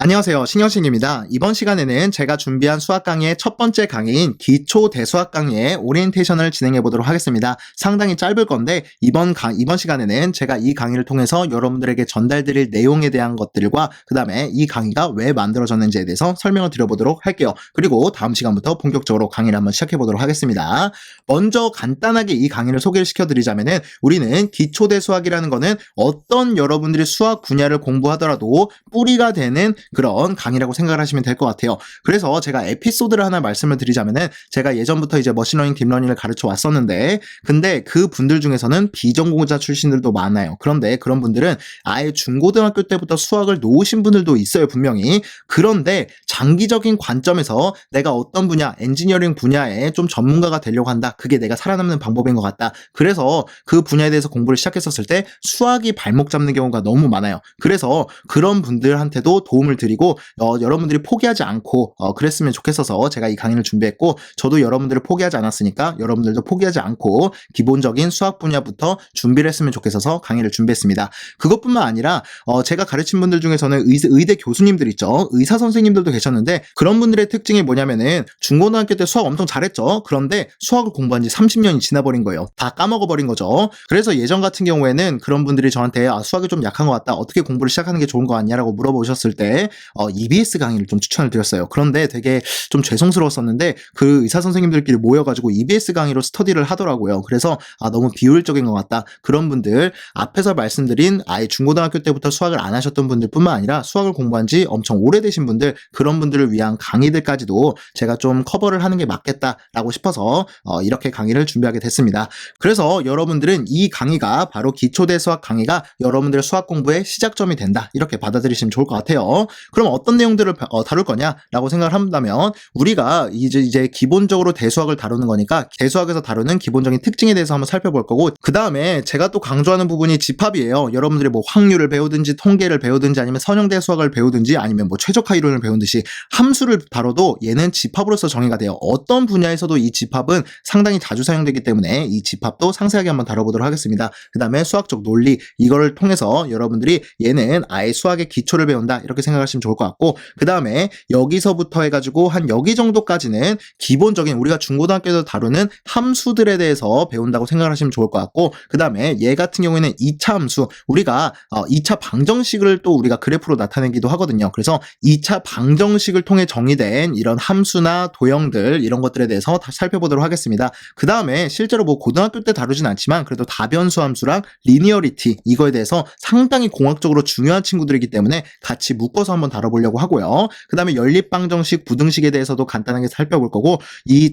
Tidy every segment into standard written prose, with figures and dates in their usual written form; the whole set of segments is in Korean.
안녕하세요. 신영식입니다. 이번 시간에는 제가 준비한 수학 강의의 첫 번째 강의인 기초 대수학 강의의 오리엔테이션을 진행해 보도록 하겠습니다. 상당히 짧을 건데 이번 시간에는 제가 이 강의를 통해서 여러분들에게 전달드릴 내용에 대한 것들과 그 다음에 이 강의가 왜 만들어졌는지에 대해서 설명을 드려보도록 할게요. 그리고 다음 시간부터 본격적으로 강의를 한번 시작해 보도록 하겠습니다. 먼저 간단하게 이 강의를 소개를 시켜드리자면은 우리는 기초 대수학이라는 거는 어떤 여러분들이 수학 분야를 공부하더라도 뿌리가 되는 그런 강의라고 생각을 하시면 될 것 같아요. 그래서 제가 에피소드를 하나 말씀을 드리자면은 제가 예전부터 이제 머신러닝, 딥러닝을 가르쳐 왔었는데 근데 그 분들 중에서는 비전공자 출신들도 많아요. 그런데 그런 분들은 아예 중고등학교 때부터 수학을 놓으신 분들도 있어요, 분명히. 그런데 장기적인 관점에서 내가 어떤 분야, 엔지니어링 분야에 좀 전문가가 되려고 한다. 그게 내가 살아남는 방법인 것 같다. 그래서 그 분야에 대해서 공부를 시작했었을 때 수학이 발목 잡는 경우가 너무 많아요. 그래서 그런 분들한테도 도움을 드리고 여러분들이 포기하지 않고 그랬으면 좋겠어서 제가 이 강의를 준비했고 저도 여러분들을 포기하지 않았으니까 여러분들도 포기하지 않고 기본적인 수학 분야부터 준비를 했으면 좋겠어서 강의를 준비했습니다. 그것뿐만 아니라 제가 가르친 분들 중에서는 의대 교수님들 있죠. 의사 선생님들도 계셨는데 그런 분들의 특징이 뭐냐면은 중고등학교 때 수학 엄청 잘했죠. 그런데 수학을 공부한 지 30년이 지나버린 거예요. 다 까먹어버린 거죠. 그래서 예전 같은 경우에는 그런 분들이 저한테 수학이 좀 약한 것 같다. 어떻게 공부를 시작하는 게 좋은 거 같냐라고 물어보셨을 때 EBS 강의를 좀 추천을 드렸어요. 그런데 되게 좀 죄송스러웠었는데 그 의사 선생님들끼리 모여가지고 EBS 강의로 스터디를 하더라고요. 그래서 너무 비효율적인 것 같다. 그런 분들 앞에서 말씀드린 아예 중고등학교 때부터 수학을 안 하셨던 분들 뿐만 아니라 수학을 공부한 지 엄청 오래되신 분들 그런 분들을 위한 강의들까지도 제가 좀 커버를 하는 게 맞겠다라고 싶어서 이렇게 강의를 준비하게 됐습니다. 그래서 여러분들은 이 강의가 바로 기초대수학 강의가 여러분들의 수학 공부의 시작점이 된다. 이렇게 받아들이시면 좋을 것 같아요. 그럼 어떤 내용들을 다룰 거냐라고 생각을 한다면 우리가 이제 기본적으로 대수학을 다루는 거니까 대수학에서 다루는 기본적인 특징에 대해서 한번 살펴볼 거고 그 다음에 제가 또 강조하는 부분이 집합이에요. 여러분들이 뭐 확률을 배우든지 통계를 배우든지 아니면 선형대수학을 배우든지 아니면 뭐 최적화 이론을 배우듯이 함수를 다뤄도 얘는 집합으로서 정의가 돼요. 어떤 분야에서도 이 집합은 상당히 자주 사용되기 때문에 이 집합도 상세하게 한번 다뤄보도록 하겠습니다. 그 다음에 수학적 논리 이거를 통해서 여러분들이 얘는 아예 수학의 기초를 배운다 이렇게 생각하시면 좋을 것 같고 그 다음에 여기서부터 해가지고 한 여기 정도까지는 기본적인 우리가 중고등학교에서 다루는 함수들에 대해서 배운다고 생각을 하시면 좋을 것 같고 그 다음에 얘 같은 경우에는 2차 함수 우리가 2차 방정식을 또 우리가 그래프로 나타내기도 하거든요. 그래서 2차 방정식을 통해 정의된 이런 함수나 도형들 이런 것들에 대해서 다 살펴보도록 하겠습니다. 그 다음에 실제로 뭐 고등학교 때 다루진 않지만 그래도 다변수 함수랑 리니어리티 이거에 대해서 상당히 공학적으로 중요한 친구들이기 때문에 같이 묶어서 한번 다뤄보려고 하고요. 그 다음에 연립방정식, 부등식에 대해서도 간단하게 살펴볼 거고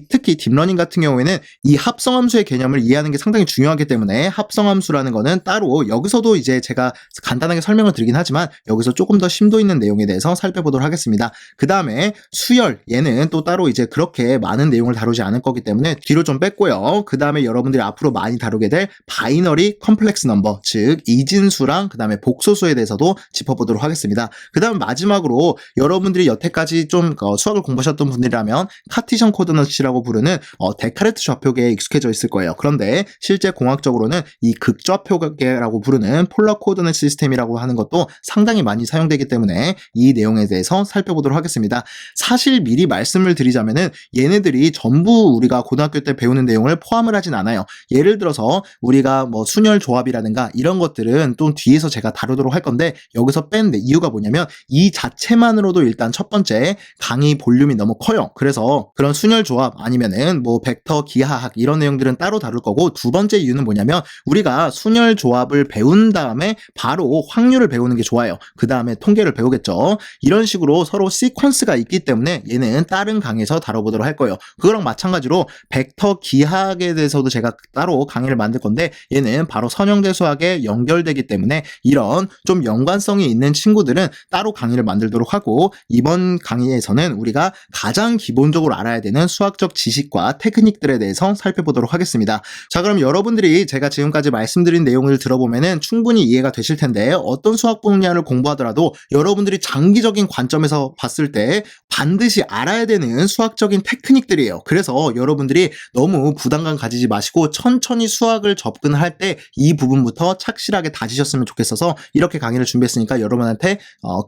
특히 딥러닝 같은 경우에는 이 합성함수의 개념을 이해하는 게 상당히 중요하기 때문에 합성함수라는 거는 따로 여기서도 이제 제가 간단하게 설명을 드리긴 하지만 여기서 조금 더 심도 있는 내용에 대해서 살펴보도록 하겠습니다. 그 다음에 수열 얘는 또 따로 이제 그렇게 많은 내용을 다루지 않을 거기 때문에 뒤로 좀 뺐고요. 그 다음에 여러분들이 앞으로 많이 다루게 될 바이너리 컴플렉스 넘버 즉 이진수랑 그 다음에 복소수에 대해서도 짚어보도록 하겠습니다. 그 다음 마지막으로 여러분들이 여태까지 좀 수학을 공부하셨던 분들이라면 카티션 코드너츠라고 부르는 데카르트 좌표계에 익숙해져 있을 거예요. 그런데 실제 공학적으로는 이 극좌표계라고 부르는 폴라 코오디네이트 시스템이라고 하는 것도 상당히 많이 사용되기 때문에 이 내용에 대해서 살펴보도록 하겠습니다. 사실 미리 말씀을 드리자면은 얘네들이 전부 우리가 고등학교 때 배우는 내용을 포함을 하진 않아요. 예를 들어서 우리가 뭐 순열 조합이라든가 이런 것들은 또 뒤에서 제가 다루도록 할 건데 여기서 뺀 이유가 뭐냐면 이 자체만으로도 일단 첫 번째 강의 볼륨이 너무 커요. 그래서 그런 순열 조합 아니면은 뭐 벡터 기하학 이런 내용들은 따로 다룰 거고 두 번째 이유는 뭐냐면 우리가 순열 조합을 배운 다음에 바로 확률을 배우는 게 좋아요. 그 다음에 통계를 배우겠죠. 이런 식으로 서로 시퀀스가 있기 때문에 얘는 다른 강의에서 다뤄보도록 할 거예요. 그거랑 마찬가지로 벡터 기하학에 대해서도 제가 따로 강의를 만들 건데 얘는 바로 선형대 수학에 연결되기 때문에 이런 좀 연관성이 있는 친구들은 따로 강의를 만들도록 하고 이번 강의에서는 우리가 가장 기본적으로 알아야 되는 수학적 지식과 테크닉들에 대해서 살펴보도록 하겠습니다. 자, 그럼 여러분들이 제가 지금까지 말씀드린 내용을 들어보면은 충분히 이해가 되실 텐데 어떤 수학 분야를 공부하더라도 여러분들이 장기적인 관점에서 봤을 때 반드시 알아야 되는 수학적인 테크닉들이에요. 그래서 여러분들이 너무 부담감 가지지 마시고 천천히 수학을 접근할 때 이 부분부터 착실하게 다지셨으면 좋겠어서 이렇게 강의를 준비했으니까 여러분한테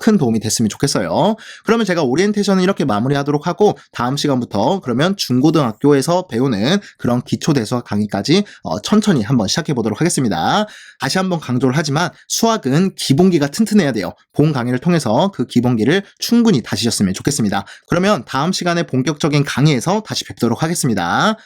큰 도움이 됐으면 좋겠어요. 그러면 제가 오리엔테이션은 이렇게 마무리하도록 하고 다음 시간부터 그러면 중고등학교에서 배우는 그런 기초대수학 강의까지 천천히 한번 시작해 보도록 하겠습니다. 다시 한번 강조를 하지만 수학은 기본기가 튼튼해야 돼요. 본 강의를 통해서 그 기본기를 충분히 다지셨으면 좋겠습니다. 그러면 다음 시간에 본격적인 강의에서 다시 뵙도록 하겠습니다.